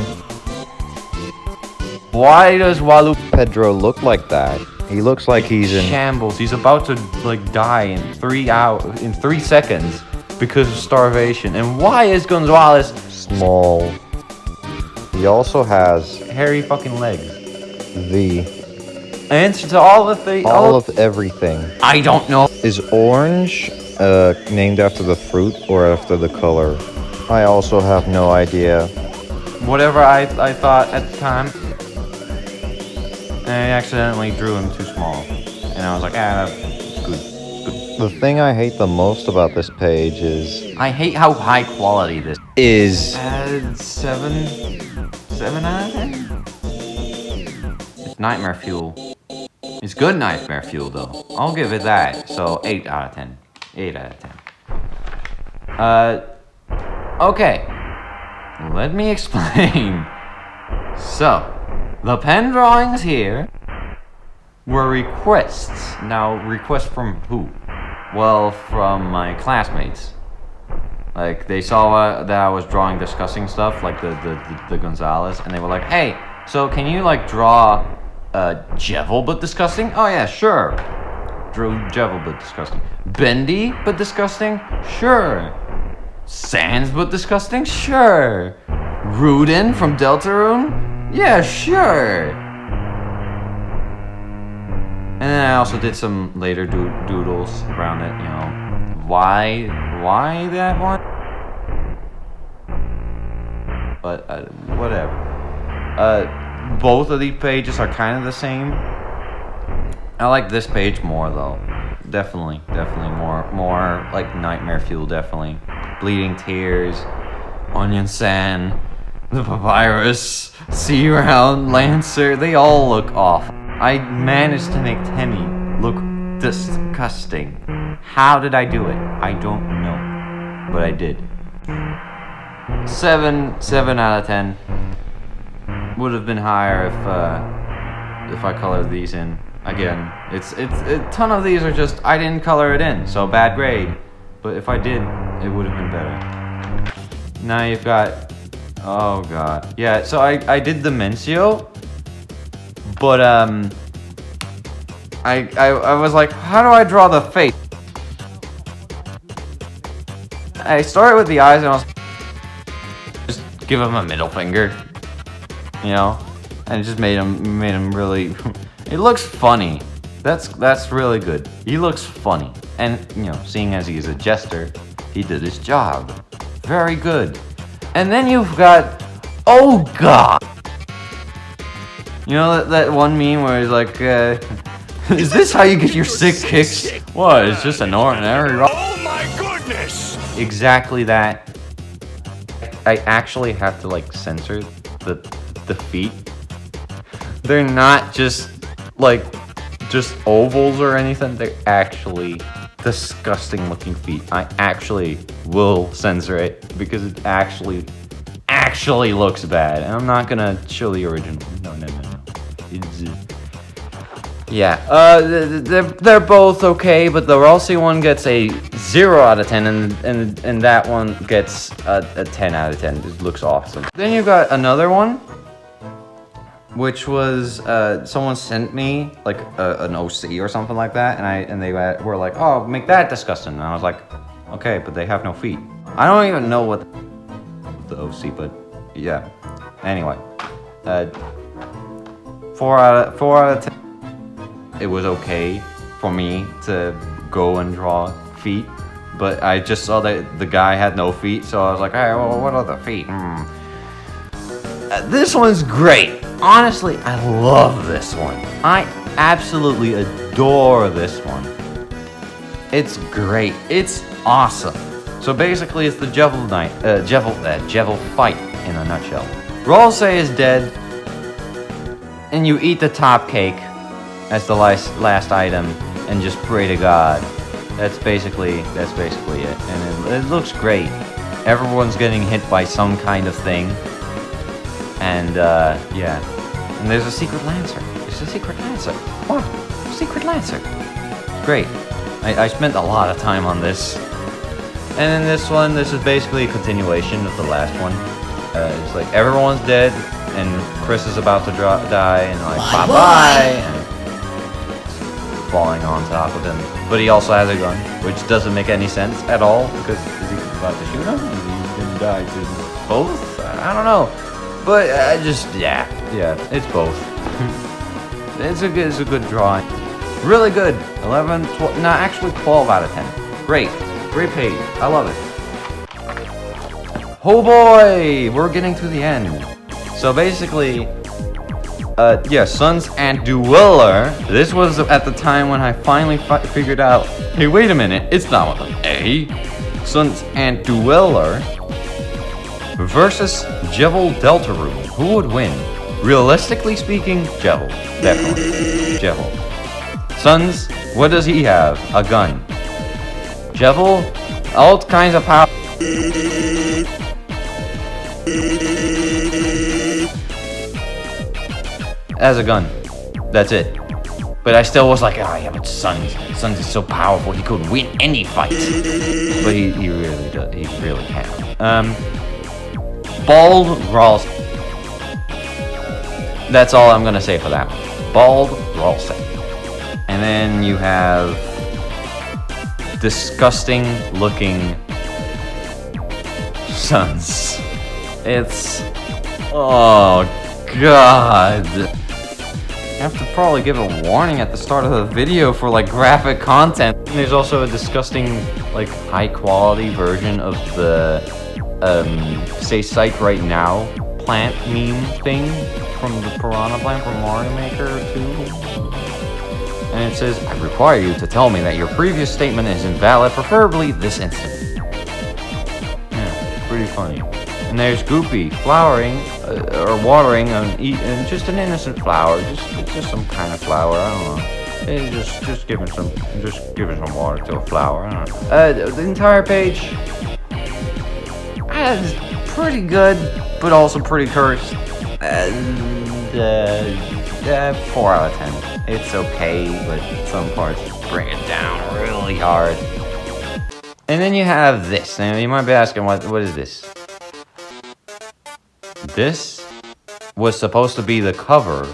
[SPEAKER 1] why does Walu
[SPEAKER 3] Pedro look like that? He looks like he's in
[SPEAKER 1] shambles? He's about to like die in 3 seconds because of starvation. And why is Gonzales
[SPEAKER 3] small. He also has
[SPEAKER 1] hairy fucking legs?
[SPEAKER 3] the
[SPEAKER 1] Answer to all
[SPEAKER 3] of everything.
[SPEAKER 1] I don't know.
[SPEAKER 3] Is orange named after the fruit or after the color? I also have no idea.
[SPEAKER 1] Whatever I thought at the time. And I accidentally drew him too small. And I was like, it's good. It's good.
[SPEAKER 3] The thing I hate the most about this page is
[SPEAKER 1] I hate how high quality this
[SPEAKER 3] is
[SPEAKER 1] 7 out of 10? It's nightmare fuel. It's good nightmare fuel though. I'll give it that. So 8 out of 10. 8 out of 10. Okay. Let me explain. So, the pen drawings here were requests. Now, requests from who? Well, from my classmates. Like, they saw that I was drawing disgusting stuff, like the Gonzalez, and they were like, hey, so can you, like, draw Jevel but disgusting? Oh, yeah, sure. Drew Jevel but disgusting. Bendy but disgusting? Sure. Sans but disgusting? Sure. Rudin from Deltarune? Yeah, sure. And then I also did some later doodles around it, you know. Why that one? But whatever. Both of these pages are kind of the same. I like this page more though. Definitely more like nightmare fuel. Definitely. Bleeding Tears, Onion Sand, the Papyrus, Sea Round, Lancer. They all look awful. I managed to make Tenny look disgusting. How did I do it? I don't know, but I did. 7 out of 10. Would have been higher if I colored these in. Again, it's a ton of these are just I didn't color it in, so bad grade. But if I did, it would have been better. Now you've got, oh god, yeah. So I did the Mencio, but I was like, how do I draw the face? I started with the eyes and I was just give him a middle finger, you know, and it just made him really. It looks funny. That's really good. He looks funny, and you know, seeing as he is a jester, he did his job. Very good. And then you've got, oh god. You know that one meme where he's like, is this how you get your sick kicks? What? It's just an ordinary rock.
[SPEAKER 2] Oh my goodness!
[SPEAKER 1] Exactly that. I actually have to like censor the feet. They're not just like just ovals or anything. They're actually disgusting looking feet. I actually will censor it because it actually looks bad. And I'm not gonna show the original. No. It's, yeah. They're both okay, but the Rossi one gets a 0 out of 10, and that one gets a 10 out of 10. It looks awesome. Then you got another one. which was someone sent me like an OC or something like that, and they were like, "Oh, make that disgusting," and I was like, "Okay, but they have no feet." I don't even know what the OC, but yeah. Anyway, 4 out of 10. It was okay for me to go and draw feet, but I just saw that the guy had no feet, so I was like, "Hey, well, what are the feet?" This one's great. Honestly, I love this one. I absolutely adore this one. It's great. It's awesome. So basically, it's the Jevil fight in a nutshell. Rolsei is dead, and you eat the top cake as the last item, and just pray to God. That's basically it, and it looks great. Everyone's getting hit by some kind of thing, and yeah. And there's a secret lancer. There's a secret lancer. What? Secret lancer. Great. I spent a lot of time on this. And in this one, this is basically a continuation of the last one. It's like everyone's dead, and Chris is about to die, and like bye-bye, and falling on top of him. But he also has a gun, which doesn't make any sense at all, because is he about to shoot him? Is he gonna die to both? I don't know. But yeah, it's both. It's a good drawing. Really good. 11, 12, no, actually 12 out of 10. Great page. I love it. Oh boy, we're getting to the end. So basically, yeah, Sons and Dueller. This was at the time when I finally figured out, hey, wait a minute, it's not with an A. Sons and Dueller versus Jevil Deltarune. Who would win? Realistically speaking, Jevil. Definitely. Jevil. Sons, what does he have? A gun. Jevil, all kinds of power. As a gun. That's it. But I still was like, oh yeah, but Sons is so powerful, he could win any fight. But he really does. He really can. Bald Rawls. That's all I'm gonna say for that one. Bald Rawls. And then you have disgusting looking Sons. It's, oh god. I have to probably give a warning at the start of the video for like graphic content. And there's also a disgusting like high quality version of the say psych right now plant meme thing from the piranha plant from Mario Maker 2. And it says, I require you to tell me that your previous statement is invalid, preferably this instant. Yeah, pretty funny. And there's Goopy flowering or watering and just an innocent flower, just some kind of flower. I don't know. It's just giving some water to a flower. I don't know. The entire page is pretty good, but also pretty cursed. 4 out of 10. It's okay, but some parts bring it down really hard. And then you have this. Now you might be asking, what is this? This was supposed to be the cover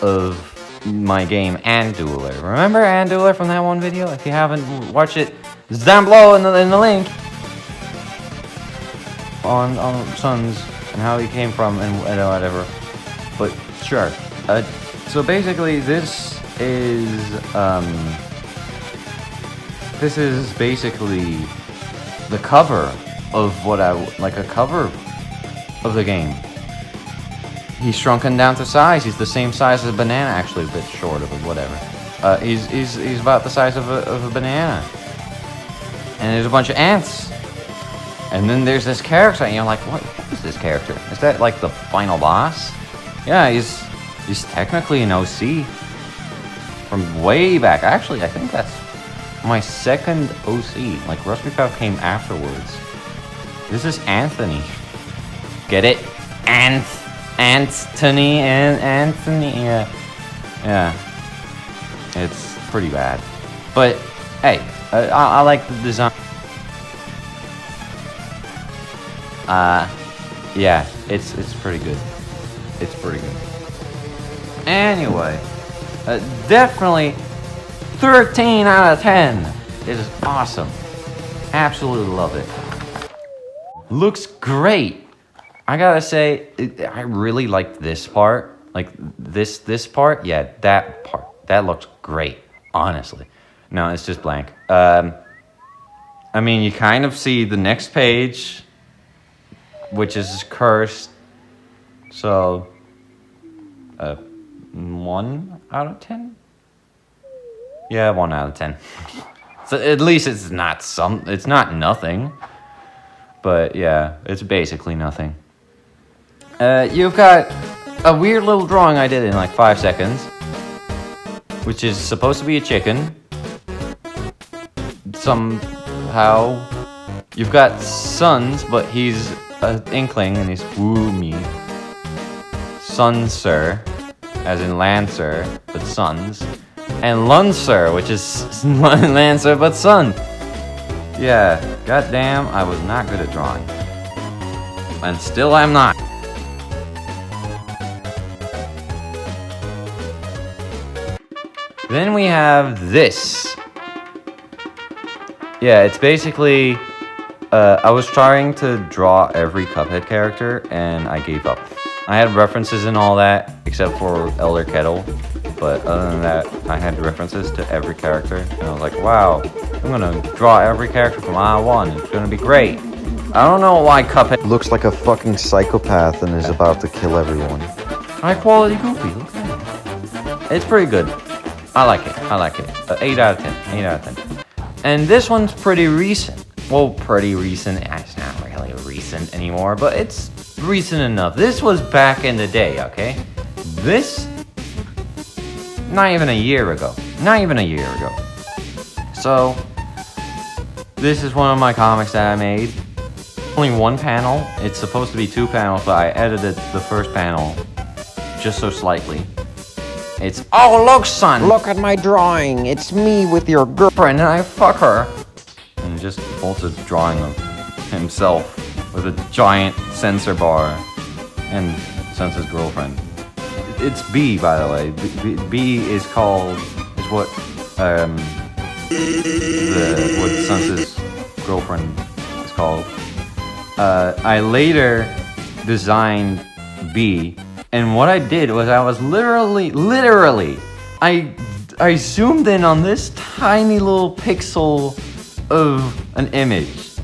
[SPEAKER 1] of my game Andular. Remember Andular from that one video? If you haven't watched it, it's down below in the link on Sons and how he came from and whatever. But sure. So basically, this is basically the cover of a cover of the game. He's shrunken down to size. He's the same size as a banana, actually, a bit short of it, whatever. He's about the size of a banana. And there's a bunch of ants. And then there's this character, and you're like, what is this character? Is that like the final boss? Yeah, he's technically an OC from way back. Actually, I think that's my second OC. Like, Rushmikov came afterwards. This is Anthony. Get it? Anthony and Anthony. Yeah. It's pretty bad. But, hey, I like the design. Yeah, it's pretty good. It's pretty good. Anyway, definitely 13 out of 10. It is awesome. Absolutely love it. Looks great. I gotta say, I really liked this part. Like this part, yeah, that part. That looks great, honestly. No, it's just blank. I mean, you kind of see the next page, which is cursed. So, 1 out of 10? Yeah, 1 out of 10. So at least it's not nothing. But yeah, it's basically nothing. You've got a weird little drawing I did in like 5 seconds, which is supposed to be a chicken. Somehow, you've got sons, but he's an inkling and he's woo me. Sunser, as in Lancer, but sons. And Luncer, which is Lancer, but son. Yeah, goddamn, I was not good at drawing. And still I'm not. Then we have this. Yeah, it's basically, I was trying to draw every Cuphead character, and I gave up. I had references and all that, except for Elder Kettle. But other than that, I had references to every character. And I was like, wow, I'm gonna draw every character from aisle 1. It's gonna be great. I don't know why Cuphead
[SPEAKER 3] Looks like a fucking psychopath and is about to kill everyone.
[SPEAKER 1] high quality goofy. Look at it. It's pretty good. I like it. 8 out of 10. 8 out of 10. And this one's pretty recent. Well, pretty recent. It's not really recent anymore, but it's recent enough. This was back in the day, okay? This, not even a year ago. So, this is one of my comics that I made. Only one panel. It's supposed to be 2 panels, but I edited the first panel just so slightly. It's, oh look son!
[SPEAKER 2] Look at my drawing. It's me with your
[SPEAKER 1] Girlfriend and I fuck her. And just pulls a drawing of himself with a giant sensor bar and sends his girlfriend. It's B, by the way. B is what Sense's girlfriend is called. I later designed B, and what I did was I was literally, I zoomed in on this tiny little pixel of an image,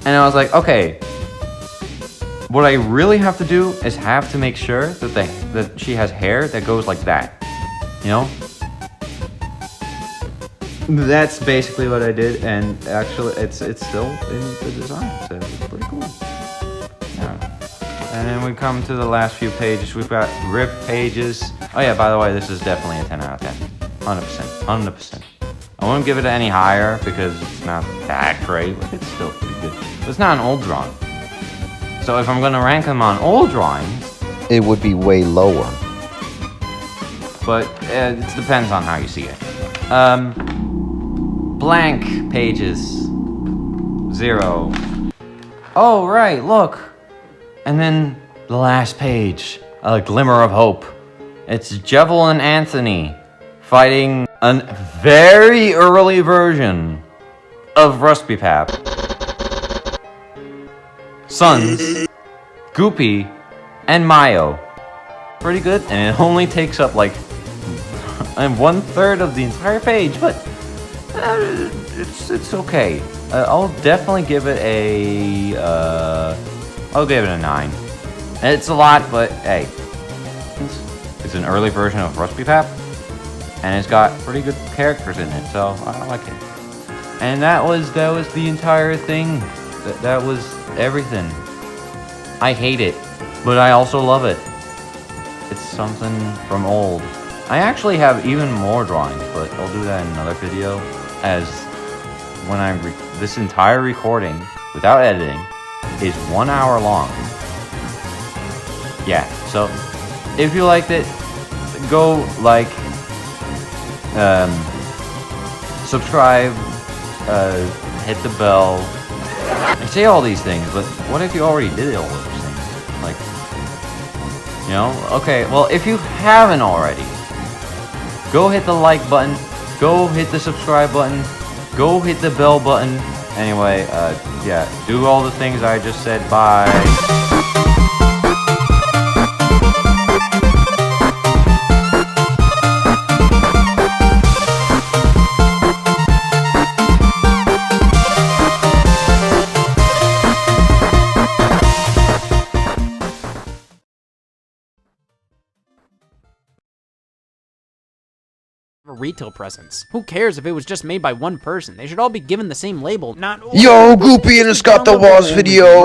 [SPEAKER 1] and I was like, okay, what I really have to do is have to make sure that she has hair that goes like that, you know? That's basically what I did, and actually it's still in the design, so it's pretty cool. Yeah. And then we come to the last few pages. We've got rip pages. Oh yeah, by the way, this is definitely a 10 out of 10. 100%. I won't give it any higher because it's not that great, but it's still pretty good. But it's not an old drawing. So if I'm gonna rank them on old drawings,
[SPEAKER 3] It would be way lower.
[SPEAKER 1] but it depends on how you see it. Blank pages. 0. Oh, right, look. And then the last page, a glimmer of hope. It's Jevil and Anthony fighting a very early version of Rusty Pap. Sons, Goopy, and Mayo. Pretty good, and it only takes up like 1/3 of the entire page, but it's okay. I'll definitely give it I'll give it a 9. It's a lot, but hey, it's an early version of Rusty Pap, and it's got pretty good characters in it, so I like it. And that was the entire thing. That was everything. I hate it, but I also love it. It's something from old. I actually have even more drawings, but I'll do that in another video. As when this entire recording, without editing, is 1 hour long. Yeah, so if you liked it, go like, subscribe, hit the bell. I say all these things, but what if you already did all those things? Like, You know? Okay, well, if you haven't already, go hit the like button, go hit the subscribe button, go hit the bell button. Anyway, yeah, do all the things I just said. Bye.
[SPEAKER 4] Retail presence. Who cares if it was just made by one person? They should all be given the same label, not
[SPEAKER 3] Yo, Goopy and the Scott the Walls video.